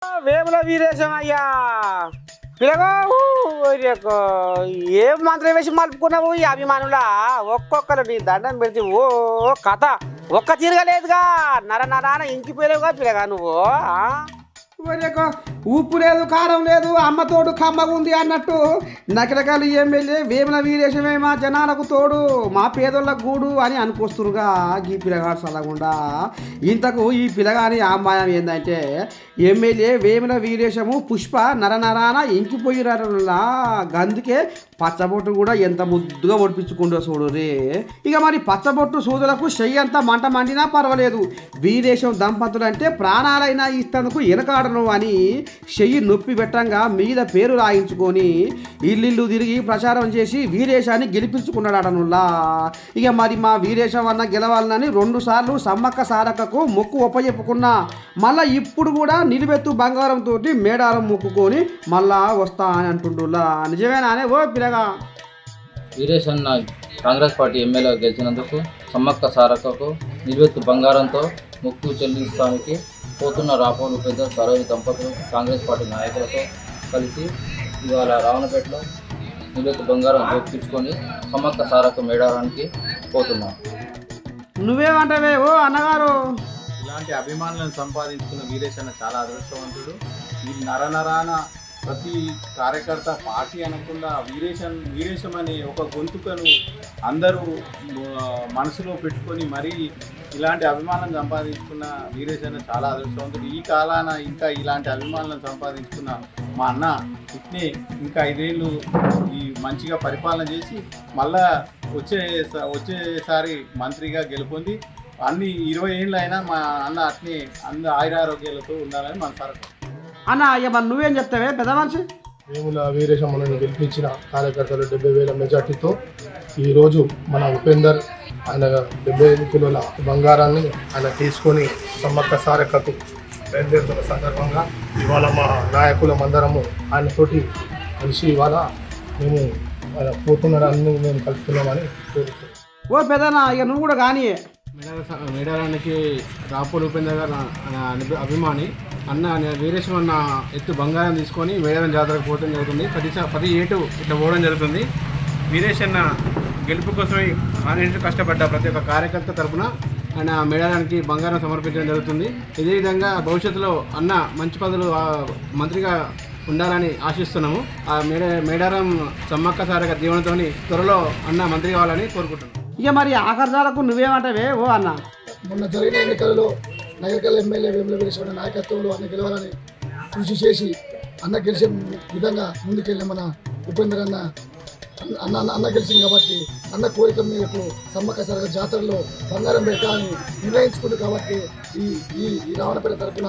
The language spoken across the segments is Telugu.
వేముల వీరేశం అయ్యా పిలగా ఏం మంత్రం వేసి మలుపుకున్నావు ఈ అభిమానులా ఒక్కొక్కరు నీ దండం పెడితే ఓ కథ ఒక్క తిరగలేదుగా నర నరాన ఇంకిపోలేవుగా పిలగా నువ్వు ఉప్పు లేదు కారం లేదు అమ్మ తోడు కమ్మగా ఉంది అన్నట్టు నకరకాల ఎమ్మెల్యే వేముల వీరేశమే మా జనాలకు తోడు మా పేదోళ్ళ గూడు అని అనుకొస్తురుగా ఈ పిల్లగాడు సలగుండా ఇంతకు ఈ పిల్లగాని అమ్మాయం ఏంటంటే ఎమ్మెల్యే వేముల వీరేశము పుష్ప నరనరాన ఇంకిపోయినలా గందుకే పచ్చబొట్టు కూడా ఎంత ముద్దుగా ఒడిపించుకుంటూ చూడు రే ఇక మరి పచ్చబొట్టు సూదులకు చెయ్యి అంతా మంట మండినా పర్వాలేదు వీరేశం దంపతులు అంటే ప్రాణాలైనా ఇస్తందుకు వెనకాడను అని చెయ్యి నొప్పి పెట్టంగా మీద పేరు రాయించుకొని ఇల్లు తిరిగి ప్రచారం చేసి వీరేశాన్ని గెలిపించుకున్నాడనుల్లా ఇక మరి మా వీరేశం అన్న గెలవాలని 2 సార్లు సమ్మక్క సారక్కకు మొక్కు ఒప్పచెప్పుకున్నా మళ్ళా ఇప్పుడు కూడా నిలువెత్తు బంగారంతో మేడారం మొక్కుకొని మళ్ళా వస్తా అని అంటుండులా నిజమేనానే ఓ పిల్లగా వీరేశన్న కాంగ్రెస్ పార్టీ ఎమ్మెల్యే గెలిచినందుకు సమ్మక్క సారక్కకు నిలువెత్తు బంగారంతో మొక్కు చెల్లించడానికి పోతున్న రాపోలు పెద్ద సరోజ దంపతులు కాంగ్రెస్ పార్టీ నాయకులతో కలిసి ఇవాళ రావణపేటలో నిలువెత్తు బంగారం చూపించుకొని సమ్మక్క సారక్క మేడారానికి పోతున్నాం. నువ్వేమంటావే ఓ అన్నగారు? ఇలాంటి అభిమానులను సంపాదించుకున్న వీరేశన్న చాలా అదృష్టవంతుడు. ఈ నరనరాన ప్రతి కార్యకర్త పార్టీ అనకుండా వీరేశం అనే ఒక గొంతుకను అందరూ మనసులో పెట్టుకొని మరీ ఇలాంటి అభిమానం సంపాదించుకున్న వీరేశన్న చాలా అదృష్టవంతుడు. ఈ కాలాన ఇంకా ఇలాంటి అభిమానులను సంపాదించుకున్న మా అన్న ఇట్నే ఇంకా 5 ఏళ్ళు ఈ మంచిగా పరిపాలన చేసి మళ్ళా వచ్చేసారి మంత్రిగా గెలుపొంది అన్ని 20 ఏళ్ళు అయినా మా అన్న అట్నే ఆయురారోగ్యాలతో ఉండాలని మన సరకు అన్న మరి నువ్వేం చెప్తావే పెద్ద మనిషి? వేముల వీరేశమ్మను గెలిపించిన కార్యకర్తలు 70,000 మెజార్టీతో ఈరోజు మన ఉపేందర్ ఆయన 75 కిలోల బంగారాన్ని ఆయన తీసుకొని సమ్మక్క సారక్కకు బయలుదేరుతున్న సందర్భంగా ఇవాళ మా నాయకులమందరము ఆయనతోటి కలిసి ఇవాళ మేము పోతున్నాడని మేము కలుస్తున్నామని కోరుతున్నాం. ఓ పెద్దనా ఇక నువ్వు కూడా కానీ మేడారానికి రాపోలు ఉపేందర్ గారు అభిమాని అన్న వీరేశం అన్న ఎత్తు బంగారం తీసుకొని మేడారం జాతరకు పోవడం జరుగుతుంది. ప్రతి ఏటు ఇట్లా పోవడం జరుగుతుంది. వీరేశన్న గెలుపు కోసమే ఆయన కష్టపడ్డ ప్రతి ఒక్క కార్యకర్త తరఫున ఆయన మేడారానికి బంగారం సమర్పించడం జరుగుతుంది. ఇదే విధంగా భవిష్యత్తులో అన్న మంచి పదవులు మంత్రిగా ఉండాలని ఆశిస్తున్నాము. ఆ మేడారం సమ్మక్క సారక్క దీవెనతో త్వరలో అన్న మంత్రి కావాలని కోరుకుంటున్నాం. ఇక మరి ఆఖరిదారకు నువ్వేమంటావే ఓ అన్న? మొన్న జరిగిన ఎన్నికలలో నగరకల్ ఎమ్మెల్యే వేముల వీరేశం నాయకత్వంలో అన్న గెలవాలని కృషి చేసి అన్న గెలిచే విధంగా ముందుకెళ్ళిన మన ఉపేందర్ అన్న గెలిచింది కాబట్టి అన్న కోరిక మేరకు సమ్మక్క సారక్క జాతరలో బంగారం పెట్టాలని నిర్ణయించుకుంది కాబట్టి ఈ రావణపేట తరఫున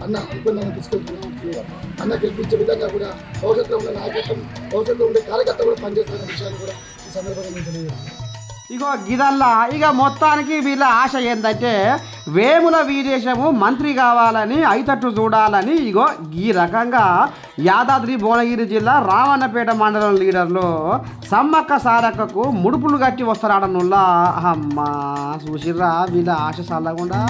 అన్న ఉపేందర్ని తీసుకెళ్తున్నప్పుడు అన్న గెలిపించే విధంగా కూడా భవిష్యత్తులో ఉండే నాయకత్వం భవిష్యత్తులో ఉండే కార్యకర్త కూడా పనిచేస్తున్న విషయాన్ని కూడా ఈ సందర్భంగా నేను తెలియజేస్తాను. ఇగో గిదల్లా ఇక మొత్తానికి వీళ్ళ ఆశ ఏంటంటే వేముల వీరేశము మంత్రి కావాలని అయితట్టు చూడాలని ఇగో ఈ రకంగా యాదాద్రి భువనగిరి జిల్లా రావణపేట మండలం లీడర్లు సమ్మక్క సారక్కకు ముడుపులు కట్టి వస్తారాడనుల్లా. అమ్మా చూసిర్రా వీళ్ళ ఆశ చల్లకుండా.